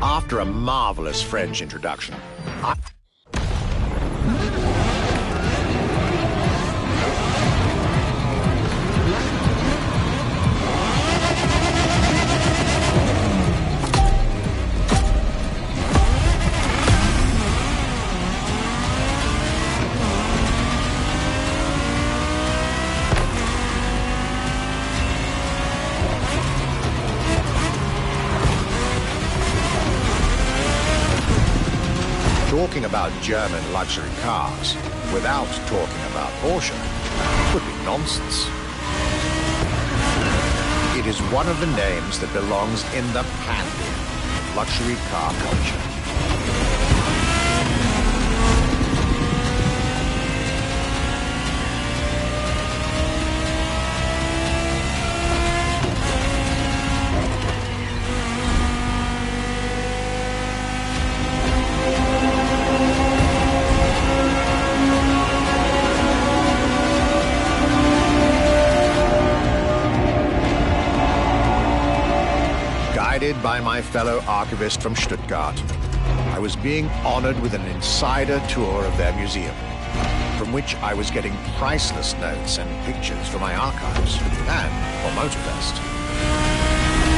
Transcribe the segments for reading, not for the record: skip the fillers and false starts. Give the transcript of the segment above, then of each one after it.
After a marvelous French introduction, talking about German luxury cars without talking about Porsche would be nonsense. It is one of the names that belongs in the pantheon of luxury car culture. Guided by my fellow archivist from Stuttgart, I was being honored with an insider tour of their museum, from which I was getting priceless notes and pictures for my archives and for motofest.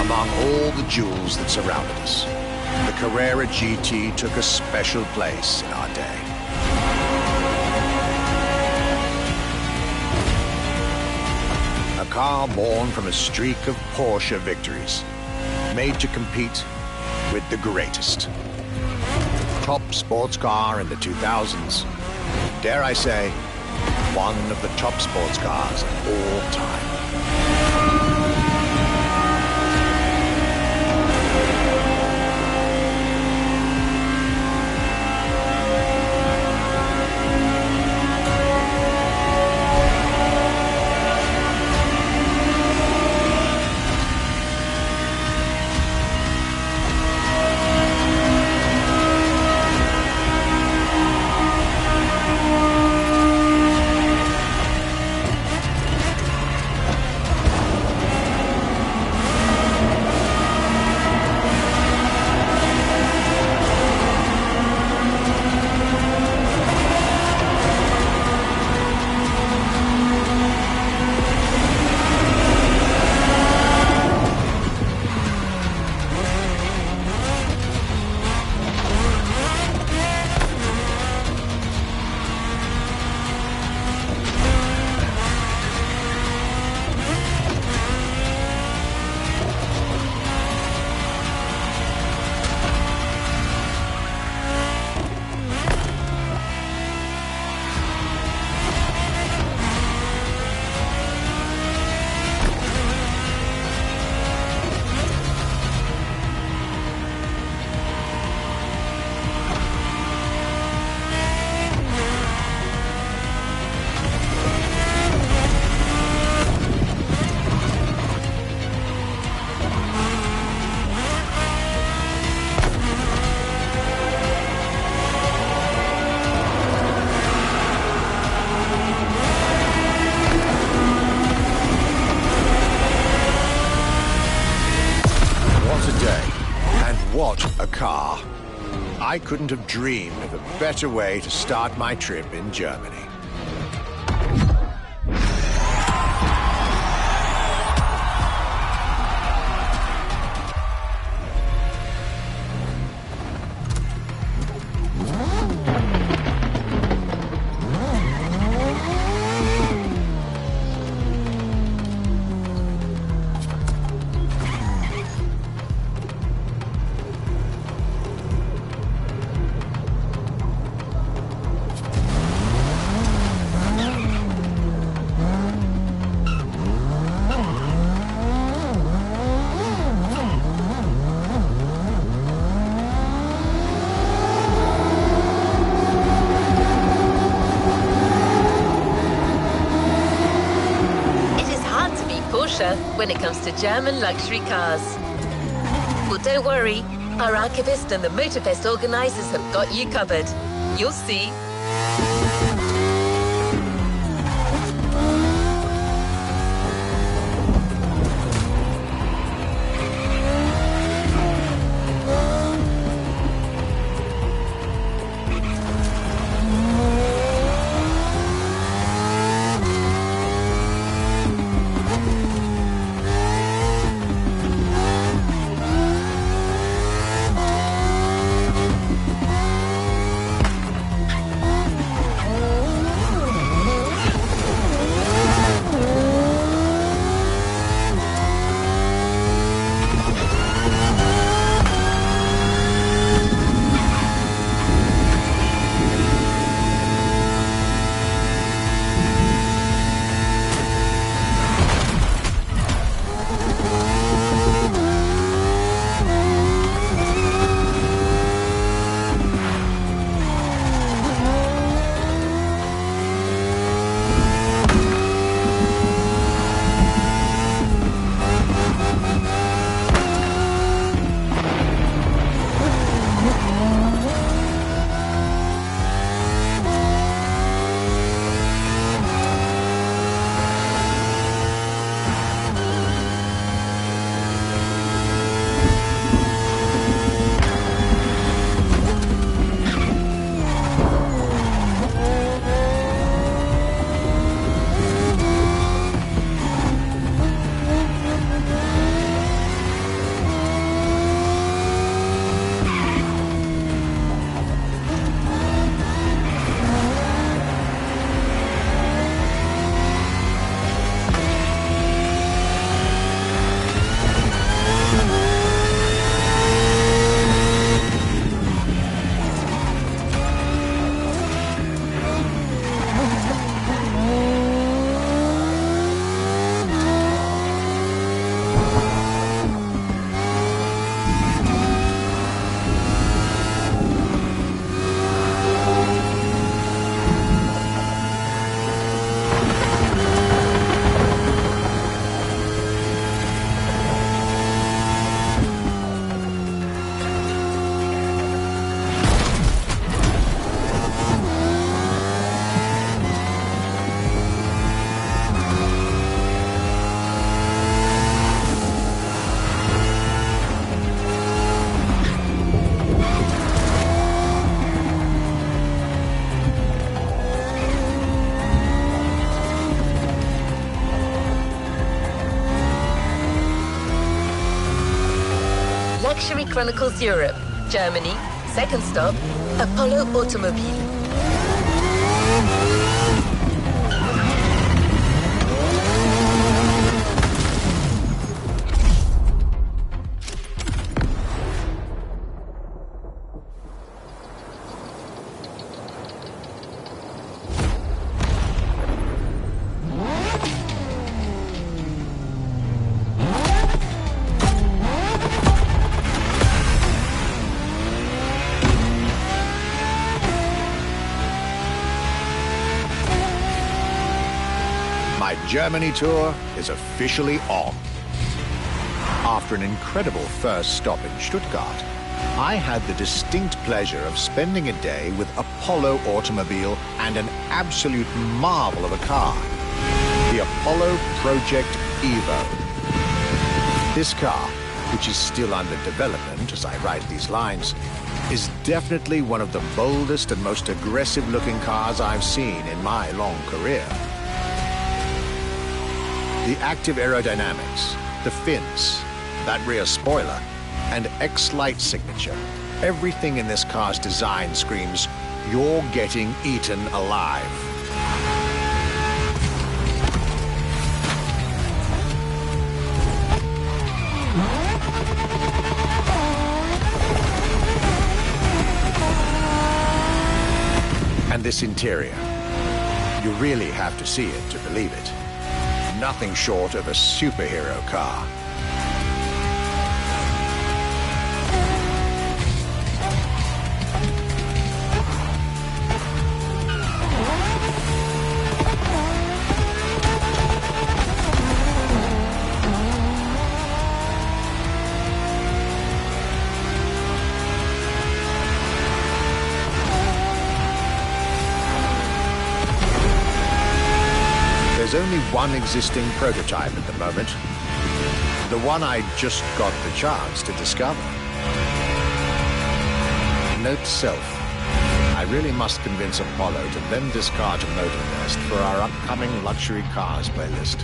Among all the jewels that surrounded us, the Carrera GT took a special place in our day. A car born from a streak of Porsche victories, made to compete with the greatest. Top sports car in the 2000s. Dare I say, one of the top sports cars of all time. What a car! I couldn't have dreamed of a better way to start my trip in Germany. When it comes to German luxury cars. Well, don't worry, our archivist and the Motofest organizers have got you covered. You'll see. Luxury Chronicles Europe, Germany, second stop, Apollo Automobile. My Germany tour is officially on. After an incredible first stop in Stuttgart, I had the distinct pleasure of spending a day with Apollo Automobile and an absolute marvel of a car, the Apollo Project Evo. This car, which is still under development as I write these lines, is definitely one of the boldest and most aggressive-looking cars I've seen in my long career. The active aerodynamics, the fins, that rear spoiler, and X-Light signature. Everything in this car's design screams, "You're getting eaten alive." And this interior, you really have to see it to believe it. Nothing short of a superhero car. There's only one existing prototype at the moment. The one I just got the chance to discover. Note to self, I really must convince Apollo to lend this car to Motofest for our upcoming luxury cars playlist.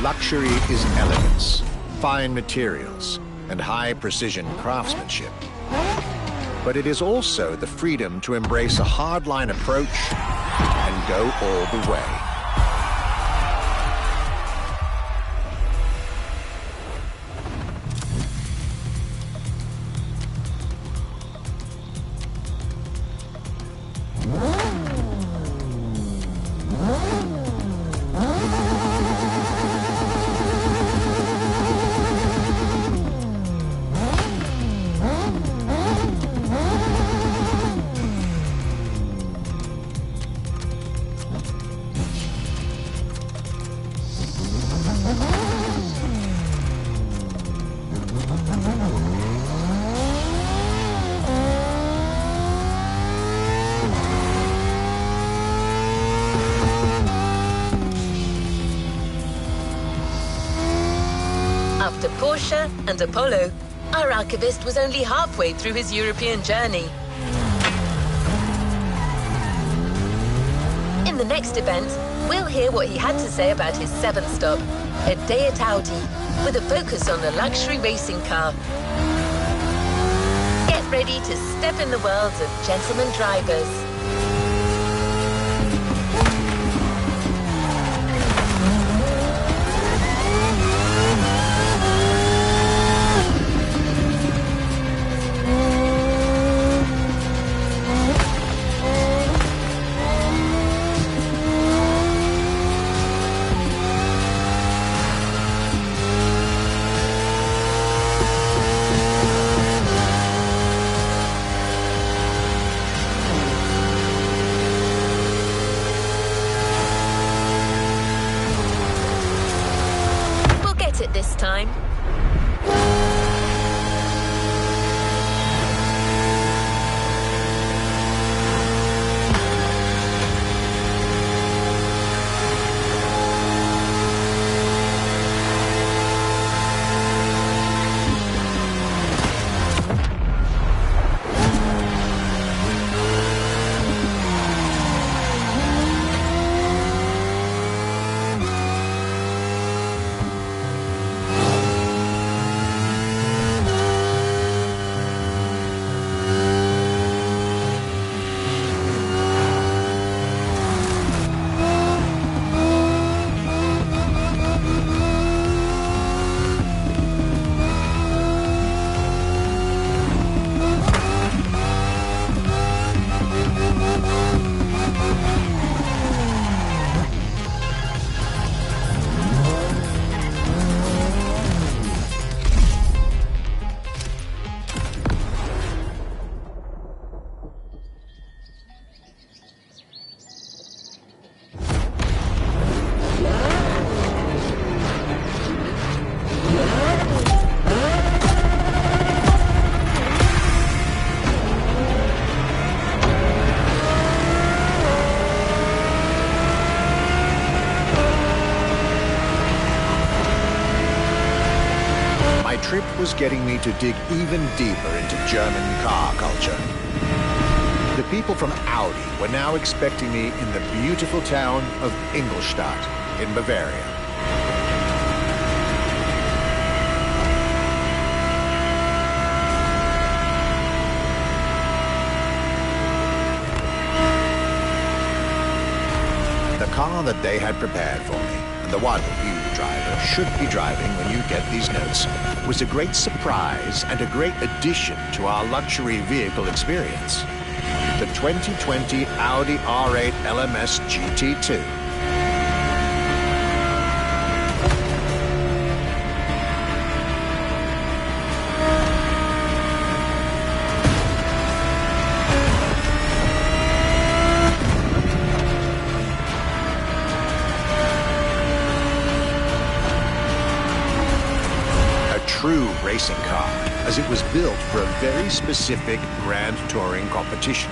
Luxury is elegance, fine materials, and high-precision craftsmanship. But it is also the freedom to embrace a hardline approach and go all the way. After Porsche and Apollo, our archivist was only halfway through his European journey. In the next event, we'll hear what he had to say about his seventh stop, a day at Audi, with a focus on the luxury racing car. Get ready to step in the worlds of gentlemen drivers. was getting me to dig even deeper into German car culture. The people from Audi were now expecting me in the beautiful town of Ingolstadt in Bavaria. The car that they had prepared for me, and the one you, driver, should be driving when you get these notes, was a great surprise and a great addition to our luxury vehicle experience. The 2020 Audi R8 LMS GT2. True racing car, as it was built for a very specific Grand Touring competition,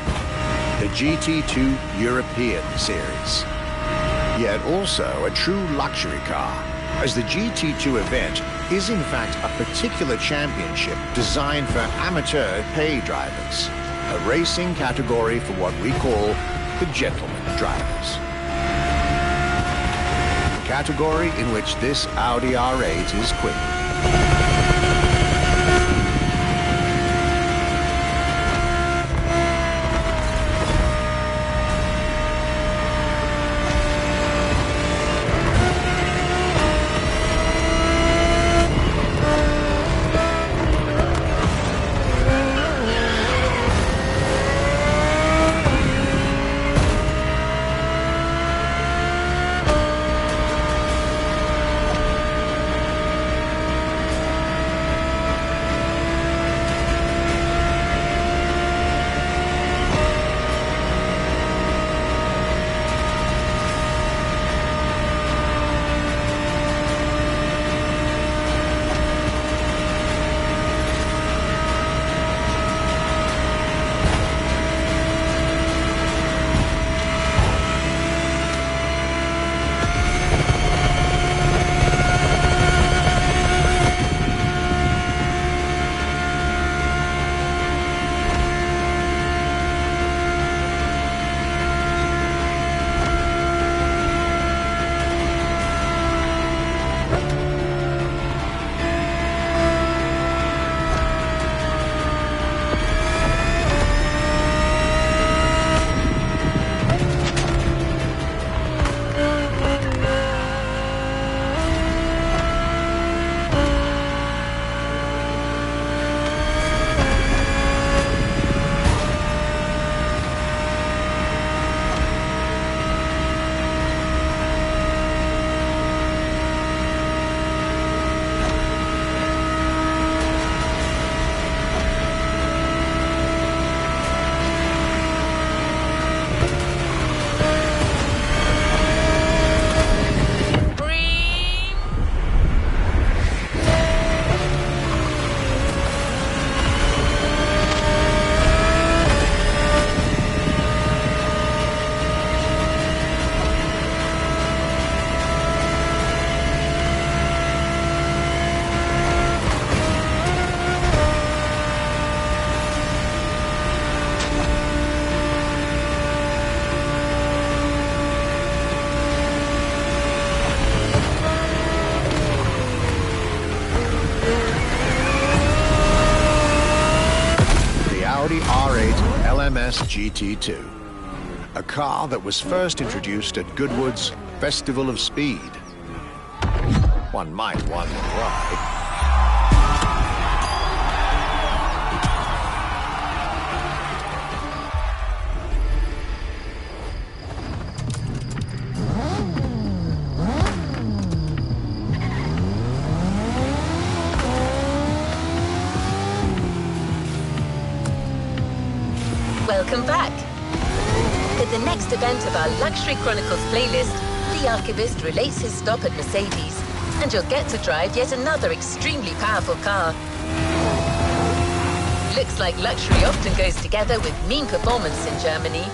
the GT2 European Series. Yet also a true luxury car, as the GT2 event is in fact a particular championship designed for amateur pay drivers, a racing category for what we call the gentleman drivers. A category in which this Audi R8 is queen. Audi R8 LMS GT2, a car that was first introduced at Goodwood's Festival of Speed. One might wonder why. Welcome back. For the next event of our Luxury Chronicles playlist, the Archivist relates his stop at Mercedes, and you'll get to drive yet another extremely powerful car. Looks like luxury often goes together with mean performance in Germany.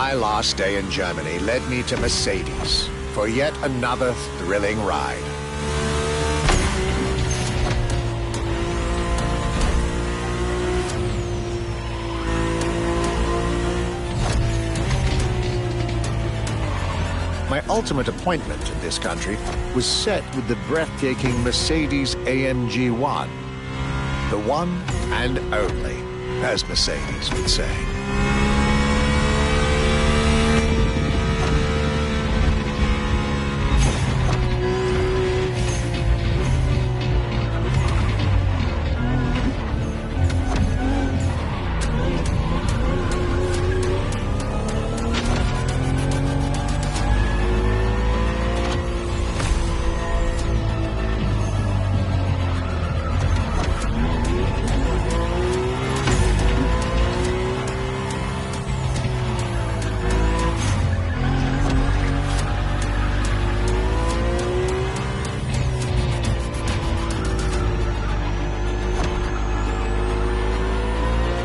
My last day in Germany led me to Mercedes for yet another thrilling ride. My ultimate appointment in this country was set with the breathtaking Mercedes AMG 1. The one and only, as Mercedes would say.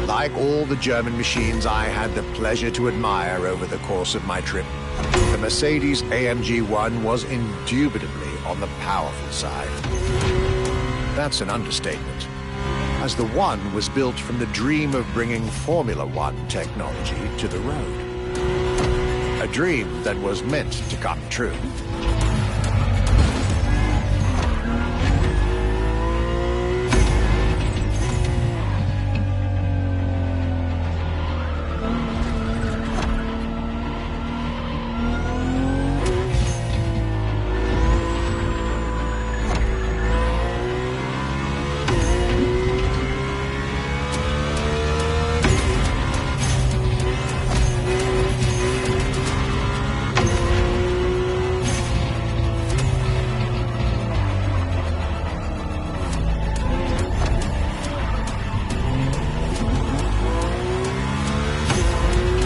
Like all the German machines I had the pleasure to admire over the course of my trip, the Mercedes AMG 1 was indubitably on the powerful side. That's an understatement, as the 1 was built from the dream of bringing Formula One technology to the road. A dream that was meant to come true.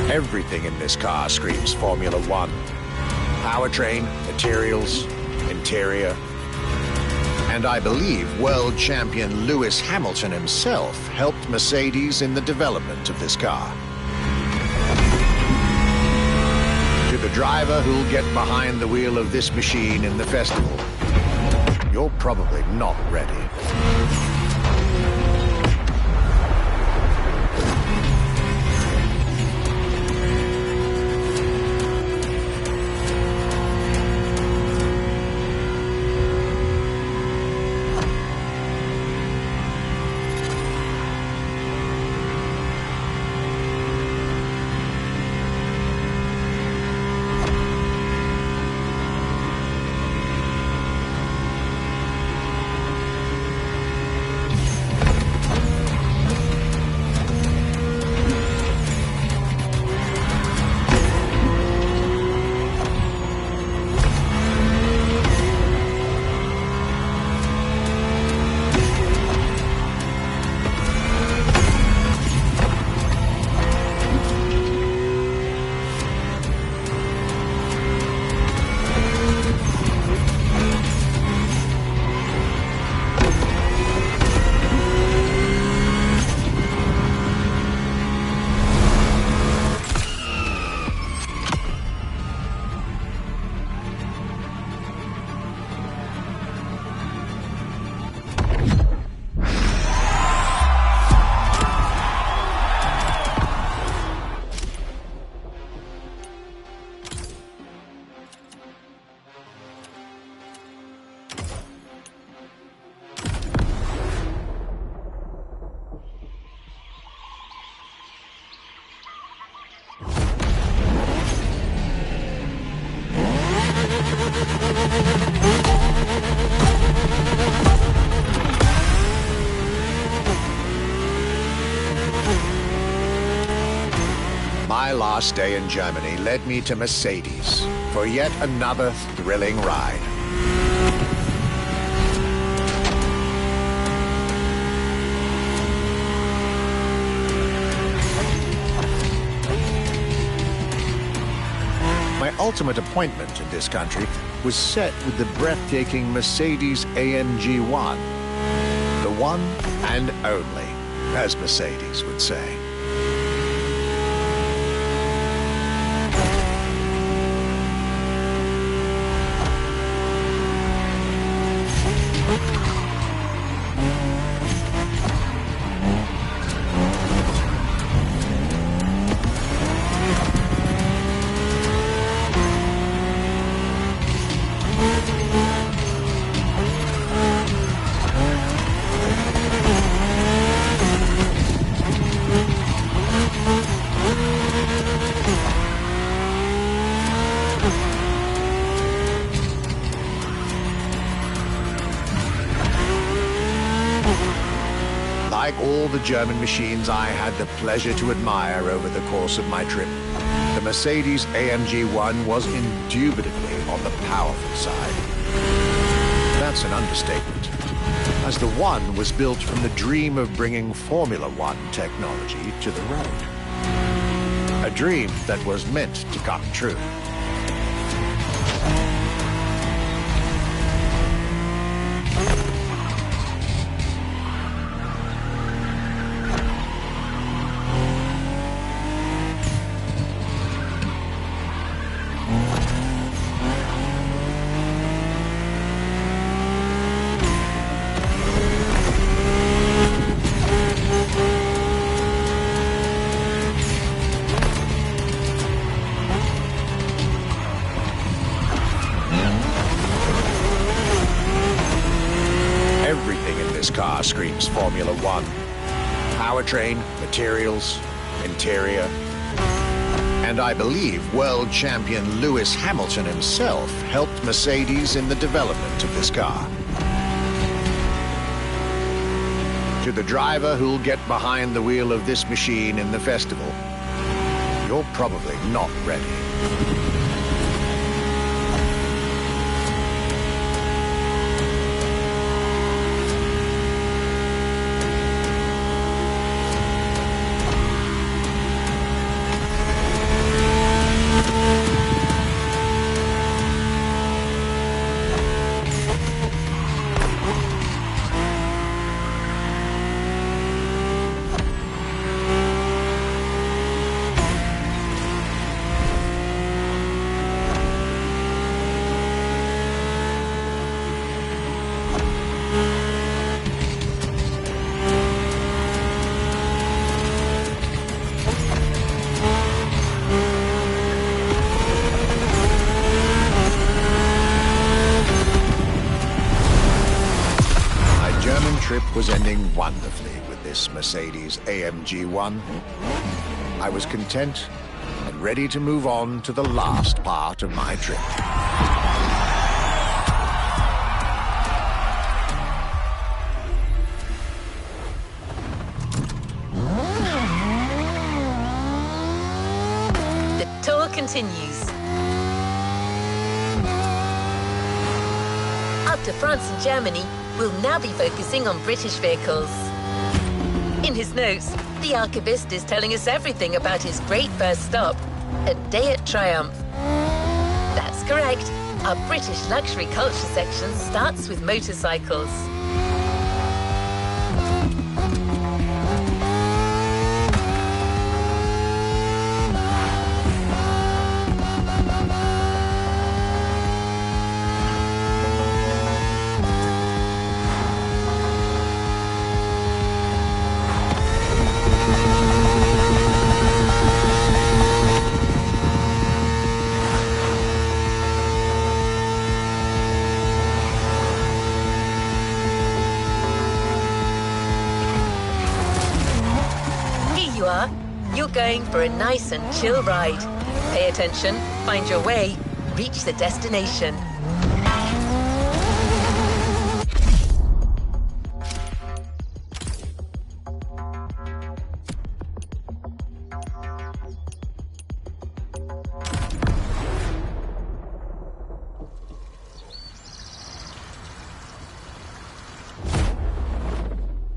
Everything in this car screams Formula One. Powertrain, materials, interior. And I believe world champion Lewis Hamilton himself helped Mercedes in the development of this car. To the driver who'll get behind the wheel of this machine in the festival, you're probably not ready. My last day in Germany led me to Mercedes for yet another thrilling ride. My ultimate appointment in this country was set with the breathtaking Mercedes AMG 1. The one and only, as Mercedes would say. Like all the German machines I had the pleasure to admire over the course of my trip, the Mercedes-AMG 1 was indubitably on the powerful side. That's an understatement, as the 1 was built from the dream of bringing Formula One technology to the road. A dream that was meant to come true. Car screams Formula One. Powertrain, materials, interior. And I believe world champion Lewis Hamilton himself helped Mercedes in the development of this car. To the driver who'll get behind the wheel of this machine in the festival, you're probably not ready. Trip was ending wonderfully with this Mercedes-AMG 1. I was content and ready to move on to the last part of my trip. The tour continues. After France and Germany, we'll now be focusing on British vehicles. In his notes, the archivist is telling us everything about his great first stop, a day at Triumph. That's correct. Our British luxury culture section starts with motorcycles. You're going for a nice and chill ride. Pay attention, find your way, reach the destination.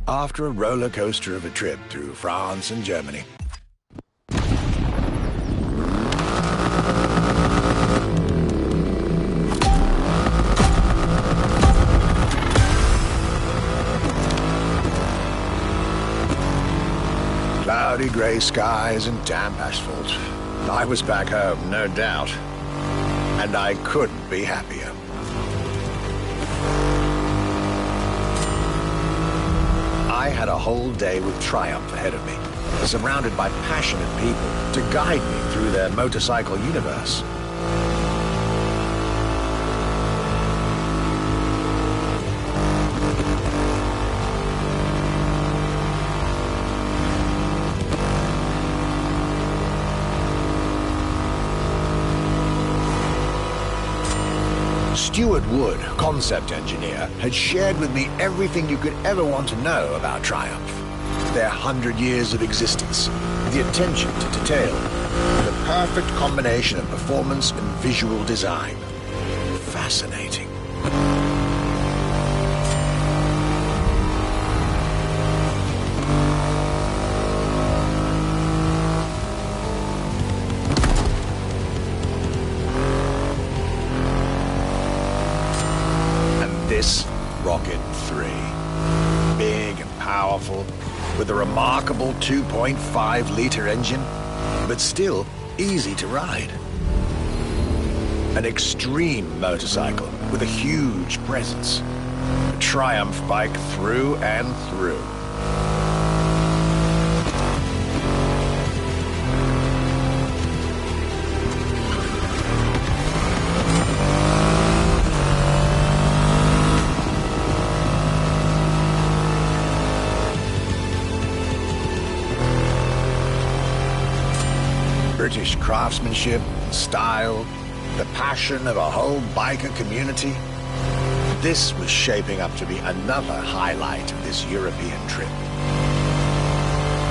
After a roller coaster of a trip through France and Germany, cloudy grey skies and damp asphalt, I was back home, no doubt, and I couldn't be happier. I had a whole day with Triumph ahead of me, surrounded by passionate people to guide me through their motorcycle universe. Stuart Wood, concept engineer, had shared with me everything you could ever want to know about Triumph. their 100 years of existence. The attention to detail, the perfect combination of performance and visual design. Fascinating. This Rocket 3. Big and powerful, with a remarkable 2.5-liter engine, but still easy to ride. An extreme motorcycle with a huge presence. A Triumph bike through and through. British craftsmanship, style, the passion of a whole biker community. This was shaping up to be another highlight of this European trip.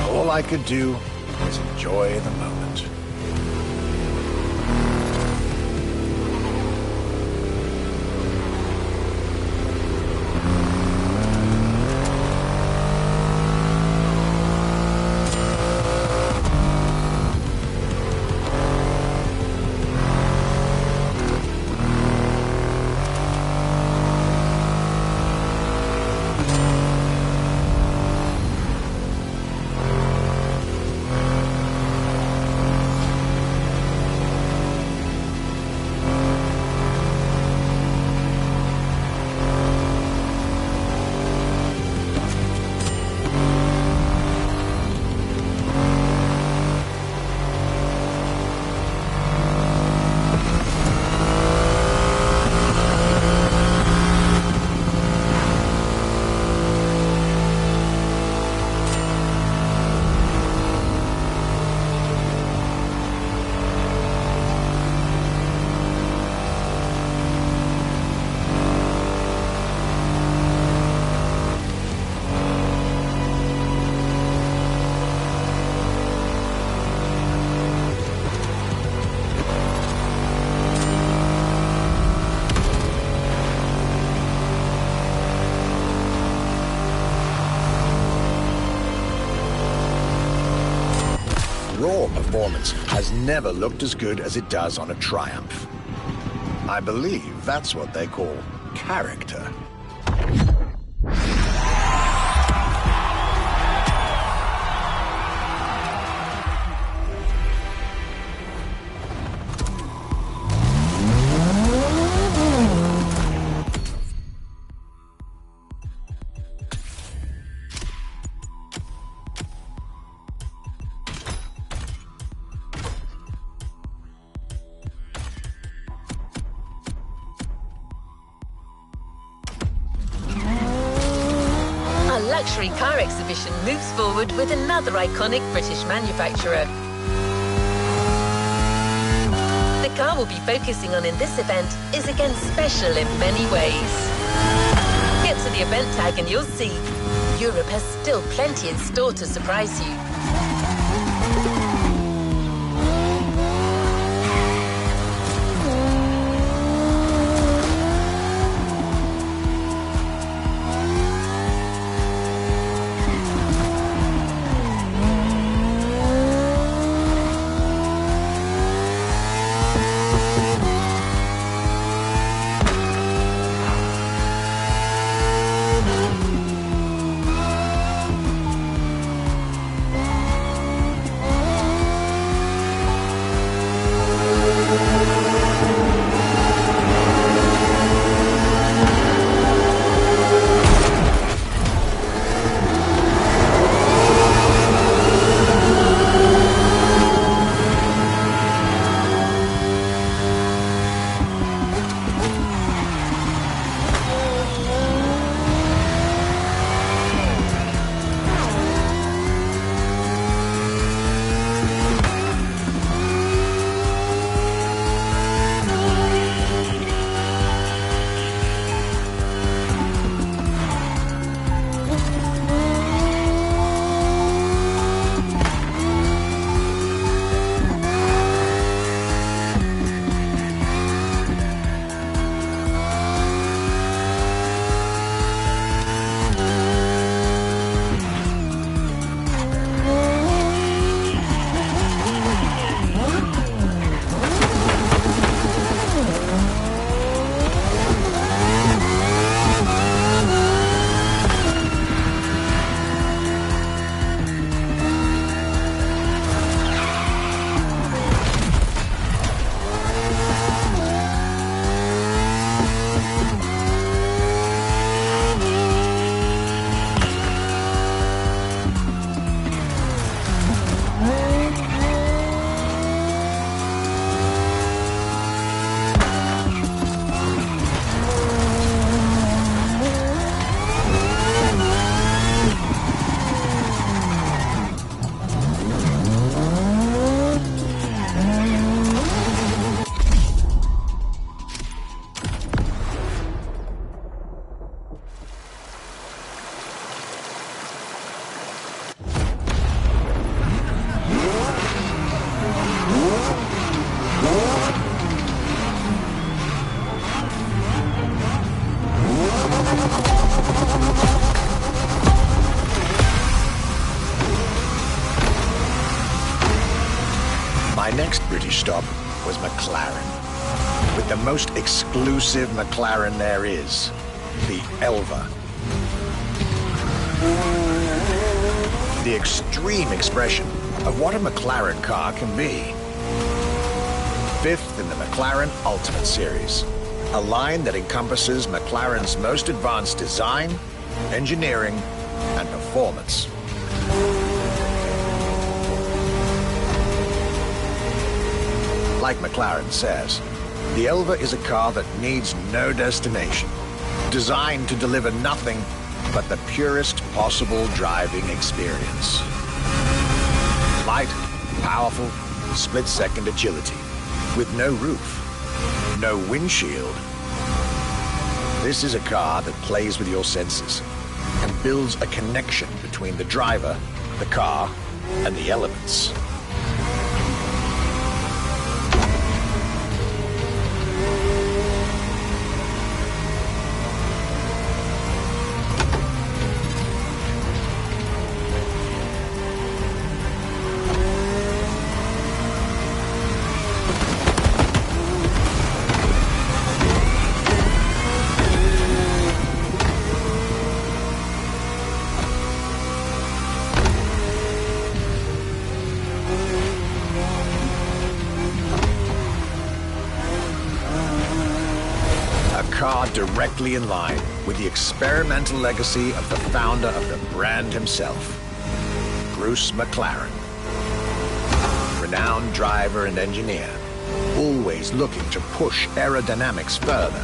All I could do was enjoy the moment. Raw performance has never looked as good as it does on a Triumph. I believe that's what they call character. Luxury car exhibition moves forward with another iconic British manufacturer. The car we'll be focusing on in this event is again special in many ways. Get to the event tag and you'll see Europe has still plenty in store to surprise you. next British stop was McLaren, with the most exclusive McLaren there is, the Elva. The extreme expression of what a McLaren car can be. Fifth in the McLaren Ultimate Series, a line that encompasses McLaren's most advanced design, engineering, and performance. Like McLaren says, the Elva is a car that needs no destination, designed to deliver nothing but the purest possible driving experience. Light, powerful, split-second agility, with no roof, no windshield. This is a car that plays with your senses and builds a connection between the driver, the car, and the elements. Directly in line with the experimental legacy of the founder of the brand himself, Bruce McLaren. Renowned driver and engineer, always looking to push aerodynamics further,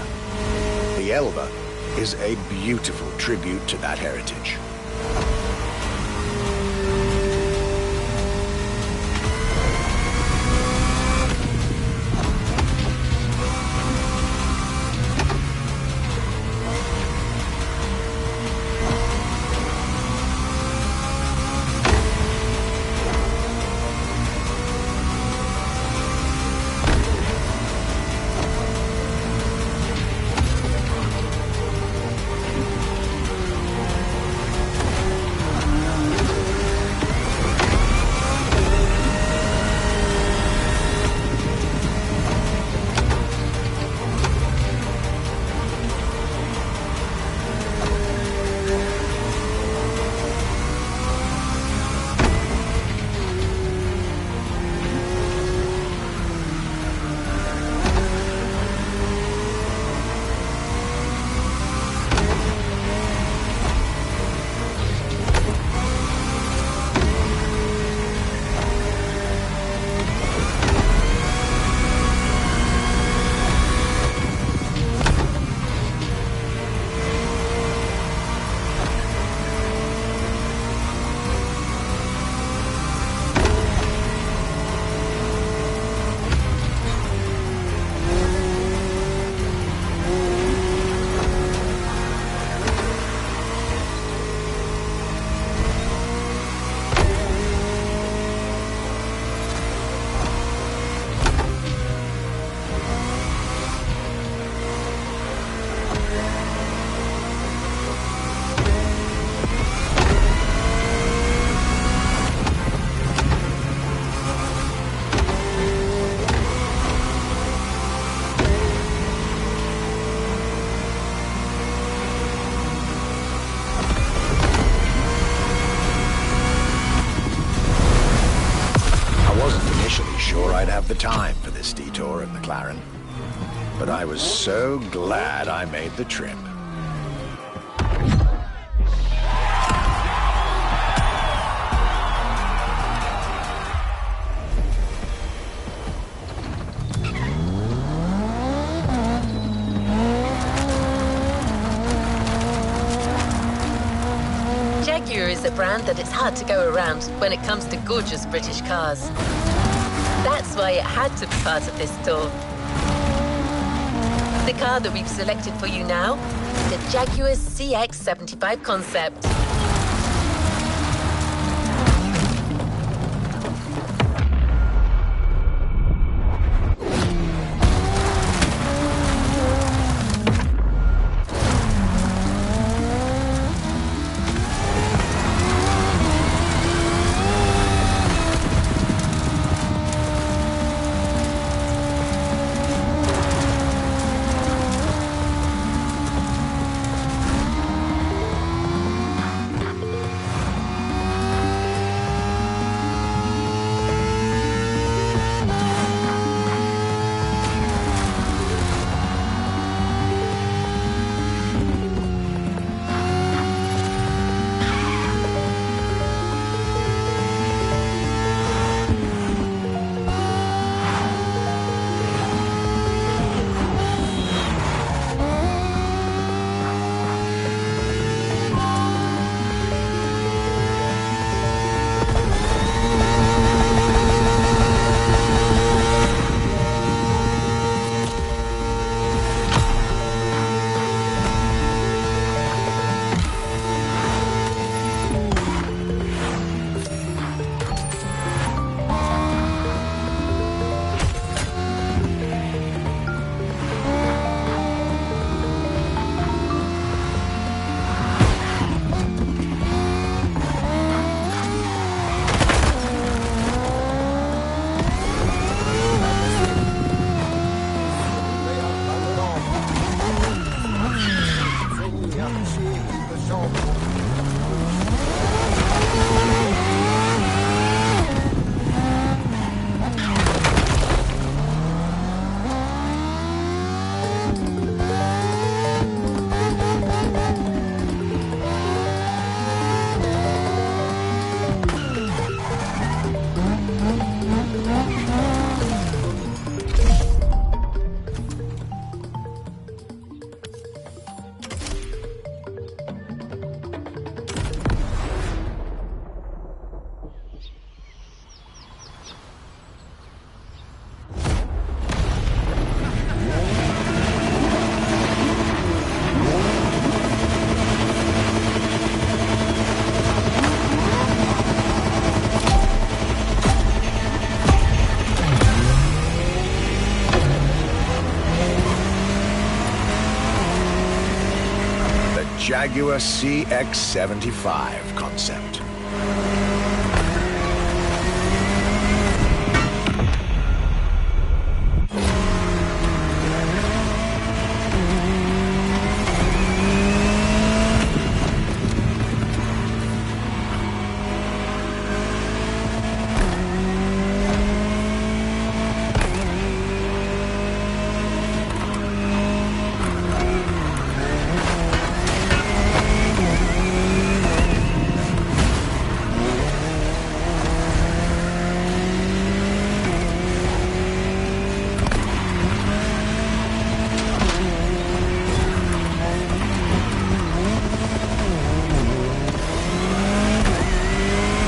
the Elva is a beautiful tribute to that heritage. The time for this detour at McLaren, but I was so glad I made the trip. Jaguar is a brand that it's hard to go around when it comes to gorgeous British cars. That's why it had to be part of this tour. The car that we've selected for you now, the Jaguar CX-75 Concept. Jaguar CX-75 concept.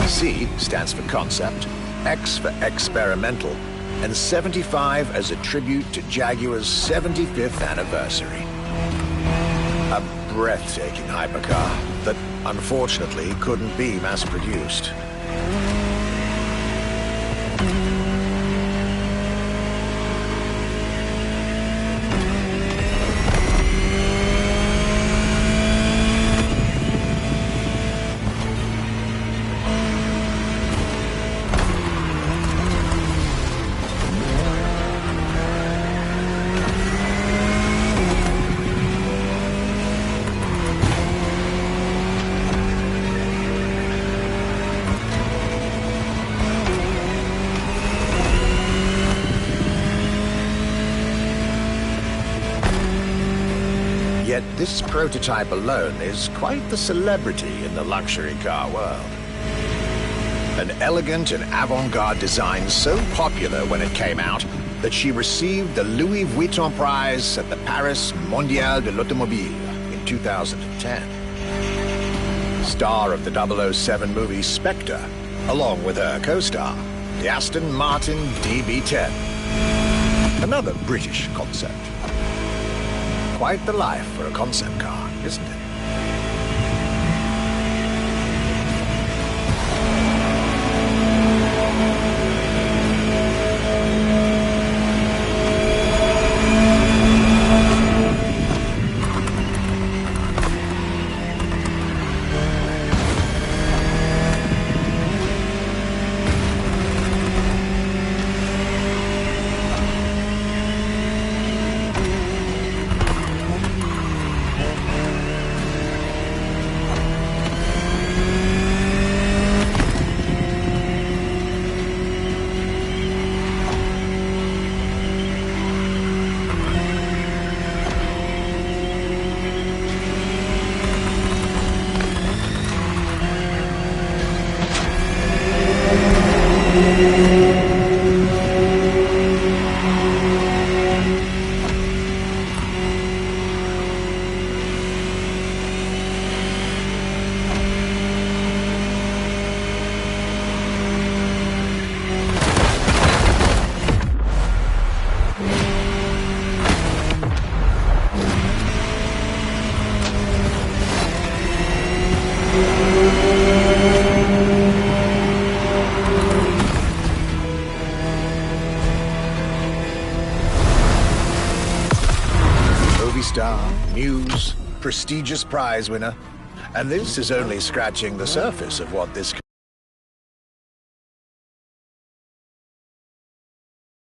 C stands for concept, X for experimental, and 75 as a tribute to Jaguar's 75th anniversary. A breathtaking hypercar that unfortunately couldn't be mass-produced. Yet this prototype alone is quite the celebrity in the luxury car world. An elegant and avant-garde design so popular when it came out that she received the Louis Vuitton prize at the Paris Mondial de l'Automobile in 2010. Star of the 007 movie Spectre, along with her co-star, the Aston Martin DB10. Another British concept. Quite the life for a concept car, isn't it? Star, Muse, prestigious prize winner. And this is only scratching the surface of what this